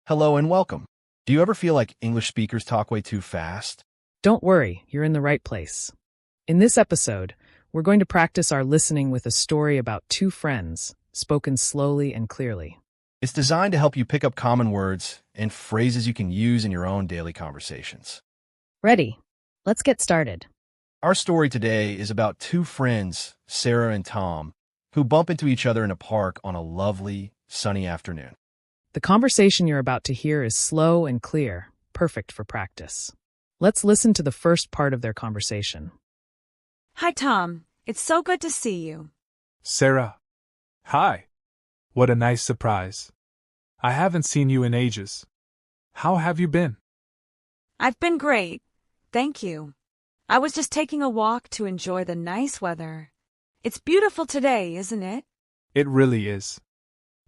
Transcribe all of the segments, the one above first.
Hello and welcome. Do you ever feel like English speakers talk way too fast? Don't worry, you're in the right place. In this episode, we're going to practice our listening with a story about two friends, spoken slowly and clearly. It's designed to help you pick up common words and phrases you can use in your own daily conversations. Ready? Let's get started. Our story today is about two friends, Sarah and Tom, who bump into each other in a park on a lovely, sunny afternoon. The conversation you're about to hear is slow and clear, perfect for practice. Let's listen to the first part of their conversation. Hi, Tom. It's so good to see you. Sarah. Hi. What a nice surprise. I haven't seen you in ages. How have you been? I've been great. Thank you. I was just taking a walk to enjoy the nice weather. It's beautiful today, isn't it? It really is.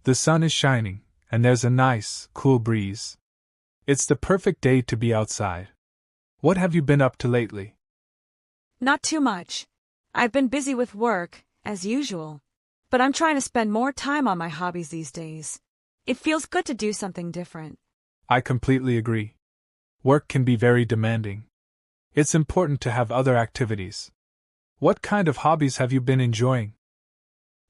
The sun is shining, and there's a nice, cool breeze. It's the perfect day to be outside. What have you been up to lately? Not too much. I've been busy with work, as usual. But I'm trying to spend more time on my hobbies these days. It feels good to do something different. I completely agree. Work can be very demanding. It's important to have other activities. What kind of hobbies have you been enjoying?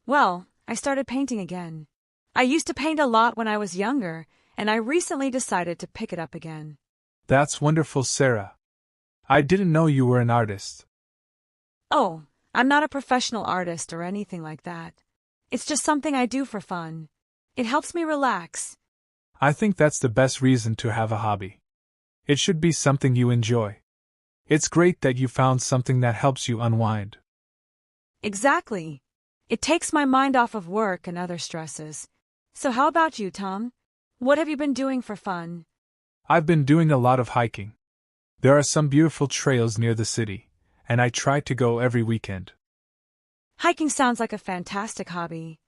Well, I started painting again. I used to paint a lot when I was younger, and I recently decided to pick it up again. That's wonderful, Sarah. I didn't know you were an artist. Oh, I'm not a professional artist or anything like that. It's just something I do for fun. It helps me relax. I think that's the best reason to have a hobby. It should be something you enjoy. It's great that you found something that helps you unwind. Exactly. It takes my mind off of work and other stresses. So how about you, Tom? What have you been doing for fun? I've been doing a lot of hiking. There are some beautiful trails near the city, and I try to go every weekend. Hiking sounds like a fantastic hobby.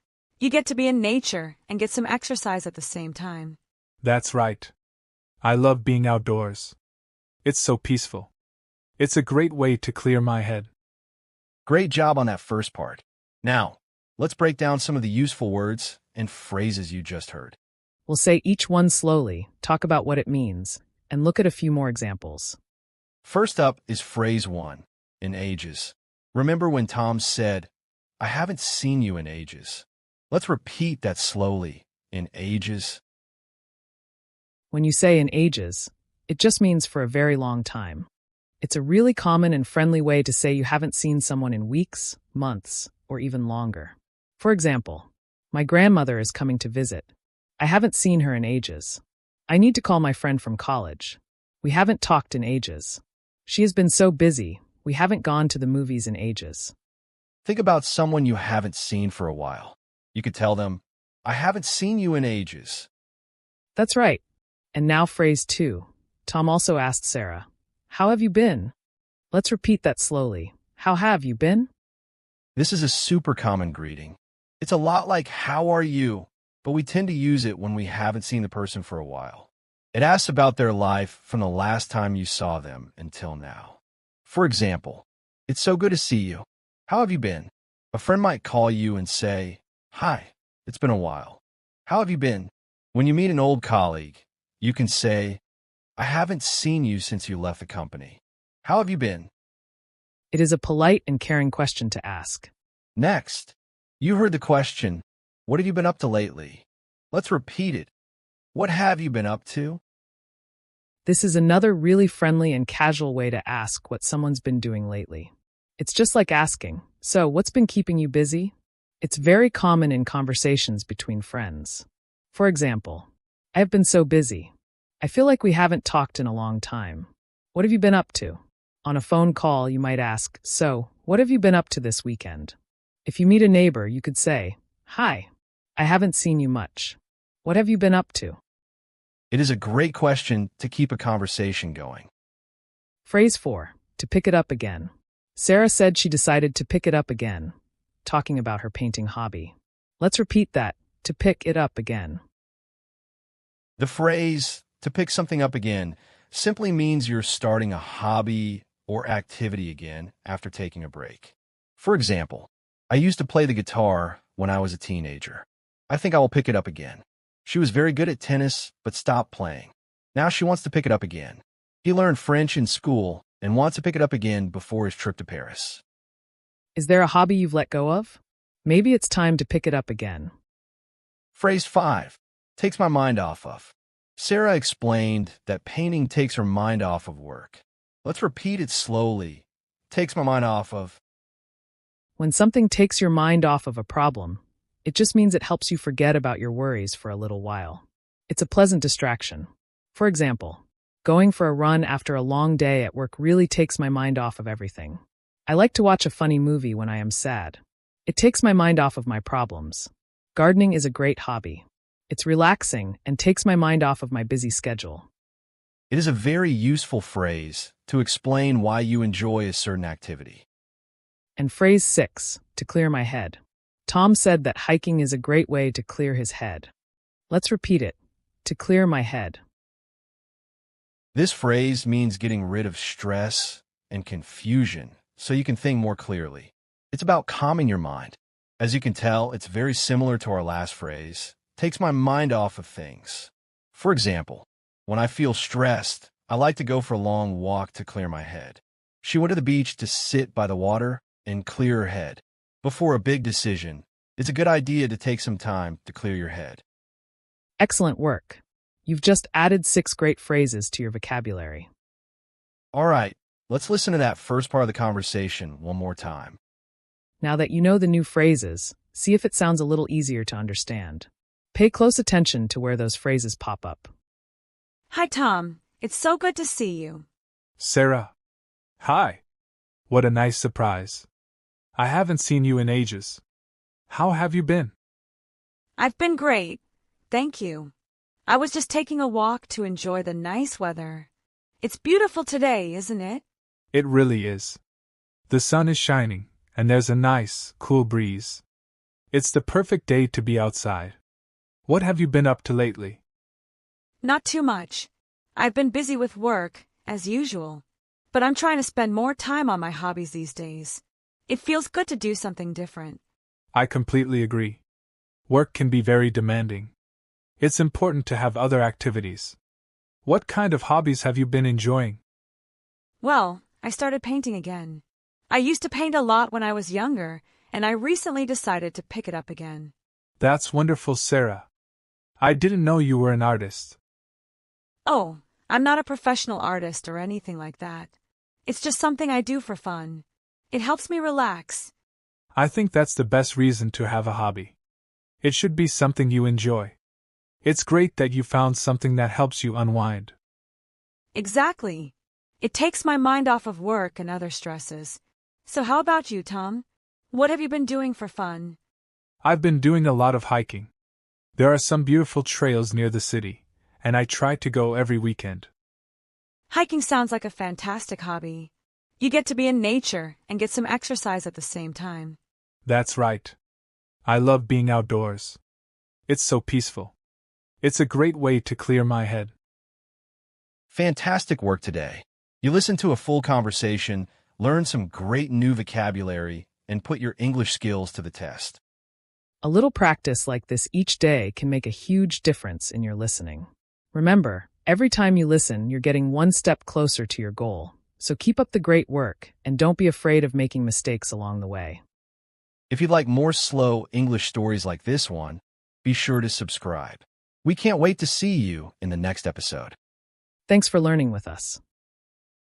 You get to be in nature and get some exercise at the same time. That's right. I love being outdoors. It's so peaceful. It's a great way to clear my head. Great job on that first part. Now, let's break down some of the useful words and phrases you just heard. We'll say each one slowly, talk about what it means, and look at a few more examples. First up is phrase 1, in ages. Remember when Tom said, "I haven't seen you in ages." Let's repeat that slowly, in ages. When you say in ages, it just means for a very long time. It's a really common and friendly way to say you haven't seen someone in weeks, months, or even longer. For example, my grandmother is coming to visit. I haven't seen her in ages. I need to call my friend from college. We haven't talked in ages. She has been so busy, we haven't gone to the movies in ages. Think about someone you haven't seen for a while. You could tell them, "I haven't seen you in ages." That's right. And now phrase 2. Tom also asked Sarah, "How have you been?" Let's repeat that slowly. How have you been? This is a super common greeting. It's a lot like, "How are you?" but we tend to use it when we haven't seen the person for a while. It asks about their life from the last time you saw them until now. For example, "It's so good to see you. How have you been?" A friend might call you and say, "Hi, it's been a while. How have you been?" When you meet an old colleague, you can say, "I haven't seen you since you left the company. How have you been?" It is a polite and caring question to ask. Next, you heard the question, "What have you been up to lately?" Let's repeat it. What have you been up to? This is another really friendly and casual way to ask what someone's been doing lately. It's just like asking, "So, what's been keeping you busy?" It's very common in conversations between friends. For example, "I have been so busy. I feel like we haven't talked in a long time. What have you been up to?" On a phone call, you might ask, "So, what have you been up to this weekend?" If you meet a neighbor, you could say, "Hi, I haven't seen you much. What have you been up to?" It is a great question to keep a conversation going. Phrase 4, to pick it up again. Sarah said she decided to pick it up again, talking about her painting hobby. Let's repeat that, to pick it up again. The phrase, "to pick something up again," simply means you're starting a hobby or activity again after taking a break. For example, "I used to play the guitar when I was a teenager. I think I will pick it up again." She was very good at tennis, but stopped playing. Now she wants to pick it up again. He learned French in school and wants to pick it up again before his trip to Paris. Is there a hobby you've let go of? Maybe it's time to pick it up again. Phrase 5. Takes my mind off of. Sarah explained that painting takes her mind off of work. Let's repeat it slowly. Takes my mind off of. When something takes your mind off of a problem, it just means it helps you forget about your worries for a little while. It's a pleasant distraction. For example, going for a run after a long day at work really takes my mind off of everything. I like to watch a funny movie when I am sad. It takes my mind off of my problems. Gardening is a great hobby. It's relaxing and takes my mind off of my busy schedule. It is a very useful phrase to explain why you enjoy a certain activity. And phrase 6, to clear my head. Tom said that hiking is a great way to clear his head. Let's repeat it. To clear my head. This phrase means getting rid of stress and confusion so you can think more clearly. It's about calming your mind. As you can tell, it's very similar to our last phrase. Takes my mind off of things. For example, when I feel stressed, I like to go for a long walk to clear my head. She went to the beach to sit by the water and clear her head. Before a big decision, it's a good idea to take some time to clear your head. Excellent work. You've just added 6 great phrases to your vocabulary. All right, let's listen to that first part of the conversation one more time. Now that you know the new phrases, see if it sounds a little easier to understand. Pay close attention to where those phrases pop up. Hi, Tom. It's so good to see you. Sarah. Hi. What a nice surprise. I haven't seen you in ages. How have you been? I've been great. Thank you. I was just taking a walk to enjoy the nice weather. It's beautiful today, isn't it? It really is. The sun is shining, and there's a nice, cool breeze. It's the perfect day to be outside. What have you been up to lately? Not too much. I've been busy with work, as usual. But I'm trying to spend more time on my hobbies these days. It feels good to do something different. I completely agree. Work can be very demanding. It's important to have other activities. What kind of hobbies have you been enjoying? Well, I started painting again. I used to paint a lot when I was younger, and I recently decided to pick it up again. That's wonderful, Sarah. I didn't know you were an artist. Oh, I'm not a professional artist or anything like that. It's just something I do for fun. It helps me relax. I think that's the best reason to have a hobby. It should be something you enjoy. It's great that you found something that helps you unwind. Exactly. It takes my mind off of work and other stresses. So how about you, Tom? What have you been doing for fun? I've been doing a lot of hiking. There are some beautiful trails near the city, and I try to go every weekend. Hiking sounds like a fantastic hobby. You get to be in nature and get some exercise at the same time. That's right. I love being outdoors. It's so peaceful. It's a great way to clear my head. Fantastic work today. You listened to a full conversation, learned some great new vocabulary, and put your English skills to the test. A little practice like this each day can make a huge difference in your listening. Remember, every time you listen, you're getting one step closer to your goal. So keep up the great work, and don't be afraid of making mistakes along the way. If you'd like more slow English stories like this one, be sure to subscribe. We can't wait to see you in the next episode. Thanks for learning with us.